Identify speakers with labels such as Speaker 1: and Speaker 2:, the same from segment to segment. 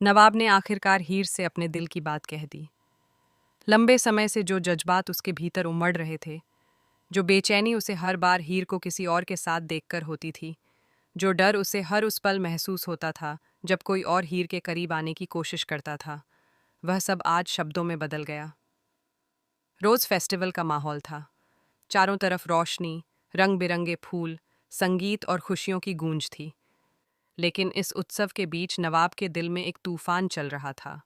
Speaker 1: नवाब ने आखिरकार हीर से अपने दिल की बात कह दी। लंबे समय से जो जज्बात उसके भीतर उमड़ रहे थे, जो बेचैनी उसे हर बार हीर को किसी और के साथ देखकर होती थी, जो डर उसे हर उस पल महसूस होता था जब कोई और हीर के करीब आने की कोशिश करता था, वह सब आज शब्दों में बदल गया। रोज फेस्टिवल का माहौल था। चारों तरफ रोशनी, रंग बिरंगे फूल, संगीत और खुशियों की गूंज थी। लेकिन इस उत्सव के बीच नवाब के दिल में एक तूफान चल रहा था।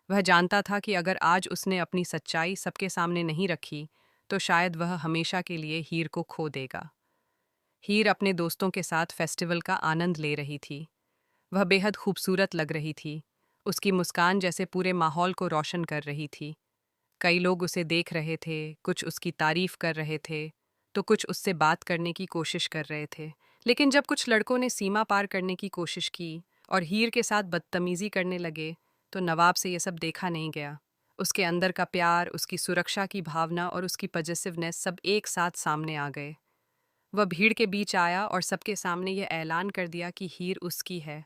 Speaker 1: वह जानता था कि अगर आज उसने अपनी सच्चाई सबके सामने नहीं रखी, तो शायद वह हमेशा के लिए हीर को खो देगा। हीर अपने दोस्तों के साथ फेस्टिवल का आनंद ले रही थी। वह बेहद खूबसूरत लग रही थी। उसकी मुस्कान जैसे पूरे माहौल को रोशन कर रही थी। कई लोग उसे देख रहे थे, कुछ उसकी तारीफ कर रहे थे, तो कुछ उससे बात करने की कोशिश कर रहे थे। लेकिन जब कुछ लड़कों ने सीमा पार करने की कोशिश की और हीर के साथ बदतमीजी करने लगे, तो नवाब से ये सब देखा नहीं गया। उसके अंदर का प्यार, उसकी सुरक्षा की भावना और उसकी पॉजिटिवनेस सब एक साथ सामने आ गए। वह भीड़ के बीच आया और सबके सामने यह ऐलान कर दिया कि हीर उसकी है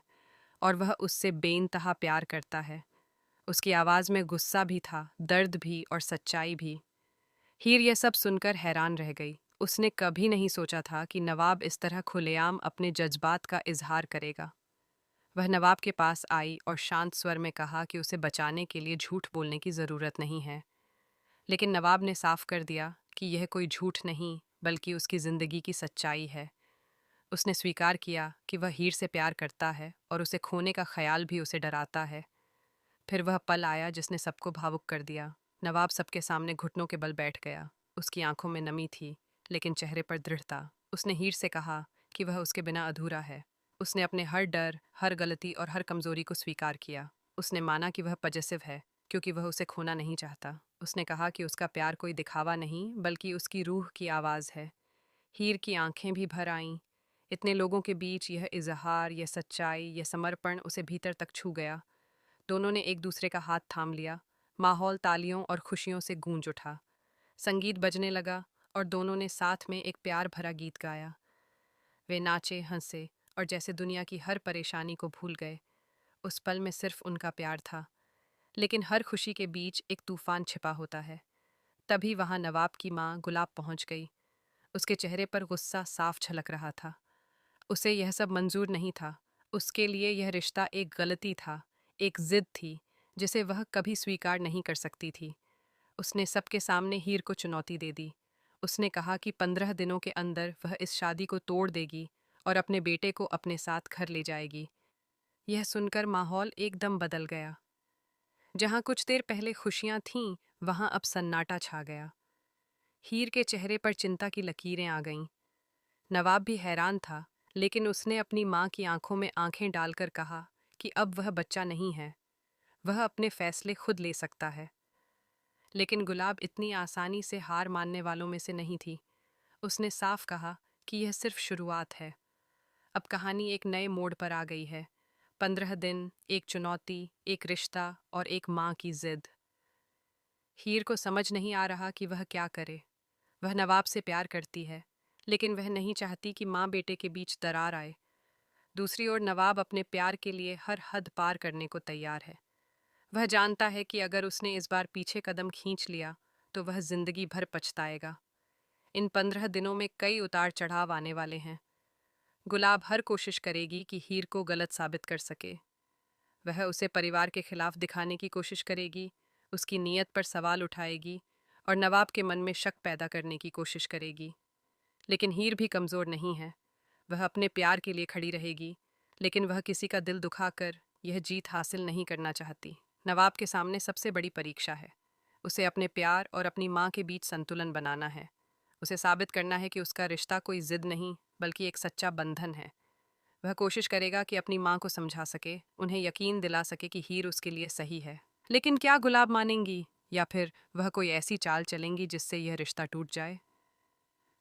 Speaker 1: और वह उससे बेइंतहा प्यार करता है। उसकी आवाज़ में गुस्सा भी था, दर्द भी और सच्चाई भी। हीर यह सब सुनकर हैरान रह गई। उसने कभी नहीं सोचा था कि नवाब इस तरह खुलेआम अपने जज्बात का इजहार करेगा। वह नवाब के पास आई और शांत स्वर में कहा कि उसे बचाने के लिए झूठ बोलने की ज़रूरत नहीं है। लेकिन नवाब ने साफ कर दिया कि यह कोई झूठ नहीं, बल्कि उसकी ज़िंदगी की सच्चाई है। उसने स्वीकार किया कि वह हीर से प्यार करता है और उसे खोने का ख्याल भी उसे डराता है। फिर वह पल आया जिसने सबको भावुक कर दिया। नवाब सबके सामने घुटनों के बल बैठ गया। उसकी आंखों में नमी थी, लेकिन चेहरे पर दृढ़ता। उसने हीर से कहा कि वह उसके बिना अधूरा है। उसने अपने हर डर, हर गलती और हर कमजोरी को स्वीकार किया। उसने माना कि वह पजेसिव है, क्योंकि वह उसे खोना नहीं चाहता। उसने कहा कि उसका प्यार कोई दिखावा नहीं, बल्कि उसकी रूह की आवाज़ है। हीर की आंखें भी भर आईं। इतने लोगों के बीच यह इजहार, यह सच्चाई, यह समर्पण उसे भीतर तक छू गया। दोनों ने एक दूसरे का हाथ थाम लिया। माहौल तालियों और खुशियों से गूंज उठा। संगीत बजने लगा और दोनों ने साथ में एक प्यार भरा गीत गाया। वे नाचे, हंसे और जैसे दुनिया की हर परेशानी को भूल गए। उस पल में सिर्फ उनका प्यार था। लेकिन हर खुशी के बीच एक तूफान छिपा होता है। तभी वहां नवाब की माँ गुलाब पहुंच गई। उसके चेहरे पर गुस्सा साफ झलक रहा था। उसे यह सब मंजूर नहीं था। उसके लिए यह रिश्ता एक गलती था, एक जिद थी, जिसे वह कभी स्वीकार नहीं कर सकती थी। उसने सबके सामने हीर को चुनौती दे दी। उसने कहा कि 15 दिनों के अंदर वह इस शादी को तोड़ देगी और अपने बेटे को अपने साथ घर ले जाएगी। यह सुनकर माहौल एकदम बदल गया। जहाँ कुछ देर पहले खुशियाँ थीं, वहाँ अब सन्नाटा छा गया। हीर के चेहरे पर चिंता की लकीरें आ गईं। नवाब भी हैरान था, लेकिन उसने अपनी माँ की आंखों में आंखें डालकर कहा कि अब वह बच्चा नहीं है। वह अपने फैसले खुद ले सकता है। लेकिन गुलाब इतनी आसानी से हार मानने वालों में से नहीं थी। उसने साफ कहा कि यह सिर्फ शुरुआत है। अब कहानी एक नए मोड़ पर आ गई है। 15 दिन, एक चुनौती, एक रिश्ता और एक माँ की जिद। हीर को समझ नहीं आ रहा कि वह क्या करे। वह नवाब से प्यार करती है, लेकिन वह नहीं चाहती कि माँ बेटे के बीच दरार आए। दूसरी ओर नवाब अपने प्यार के लिए हर हद पार करने को तैयार है। वह जानता है कि अगर उसने इस बार पीछे कदम खींच लिया, तो वह जिंदगी भर पछताएगा। इन 15 दिनों में कई उतार चढ़ाव आने वाले हैं। गुलाब हर कोशिश करेगी कि हीर को गलत साबित कर सके। वह उसे परिवार के खिलाफ दिखाने की कोशिश करेगी, उसकी नीयत पर सवाल उठाएगी और नवाब के मन में शक पैदा करने की कोशिश करेगी। लेकिन हीर भी कमज़ोर नहीं है। वह अपने प्यार के लिए खड़ी रहेगी, लेकिन वह किसी का दिल दुखाकर यह जीत हासिल नहीं करना चाहती। नवाब के सामने सबसे बड़ी परीक्षा है। उसे अपने प्यार और अपनी माँ के बीच संतुलन बनाना है। उसे साबित करना है कि उसका रिश्ता कोई जिद नहीं, बल्कि एक सच्चा बंधन है। वह कोशिश करेगा कि अपनी माँ को समझा सके, उन्हें यकीन दिला सके कि हीर उसके लिए सही है। लेकिन क्या गुलाब मानेंगी, या फिर वह कोई ऐसी चाल चलेंगी जिससे यह रिश्ता टूट जाए?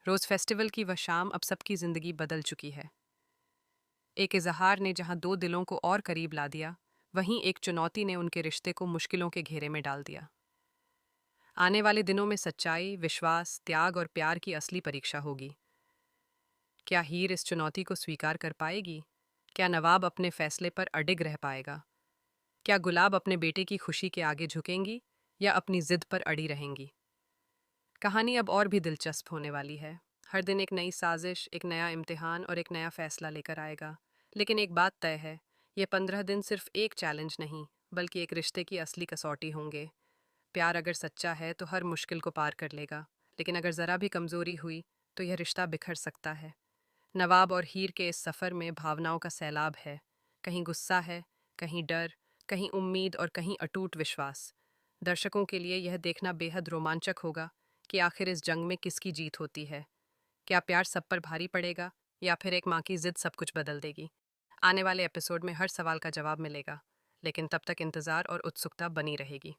Speaker 1: रोज़ फेस्टिवल की वह शाम अब सबकी ज़िंदगी बदल चुकी है। एक इजहार ने जहाँ दो दिलों को और करीब ला दिया, वहीं एक चुनौती ने उनके रिश्ते को मुश्किलों के घेरे में डाल दिया। आने वाले दिनों में सच्चाई, विश्वास, त्याग और प्यार की असली परीक्षा होगी। क्या हीर इस चुनौती को स्वीकार कर पाएगी? क्या नवाब अपने फैसले पर अडिग रह पाएगा? क्या गुलाब अपने बेटे की खुशी के आगे झुकेंगी या अपनी जिद पर अड़ी रहेंगी? कहानी अब और भी दिलचस्प होने वाली है। हर दिन एक नई साजिश, एक नया इम्तिहान और एक नया फैसला लेकर आएगा। लेकिन एक बात तय है, ये 15 दिन सिर्फ एक चैलेंज नहीं, बल्कि एक रिश्ते की असली कसौटी होंगे। प्यार अगर सच्चा है तो हर मुश्किल को पार कर लेगा, लेकिन अगर ज़रा भी कमज़ोरी हुई तो यह रिश्ता बिखर सकता है। नवाब और हीर के इस सफ़र में भावनाओं का सैलाब है। कहीं गुस्सा है, कहीं डर, कहीं उम्मीद और कहीं अटूट विश्वास। दर्शकों के लिए यह देखना बेहद रोमांचक होगा कि आखिर इस जंग में किसकी जीत होती है। क्या प्यार सब पर भारी पड़ेगा या फिर एक माँ की जिद सब कुछ बदल देगी? आने वाले एपिसोड में हर सवाल का जवाब मिलेगा, लेकिन तब तक इंतज़ार और उत्सुकता बनी रहेगी।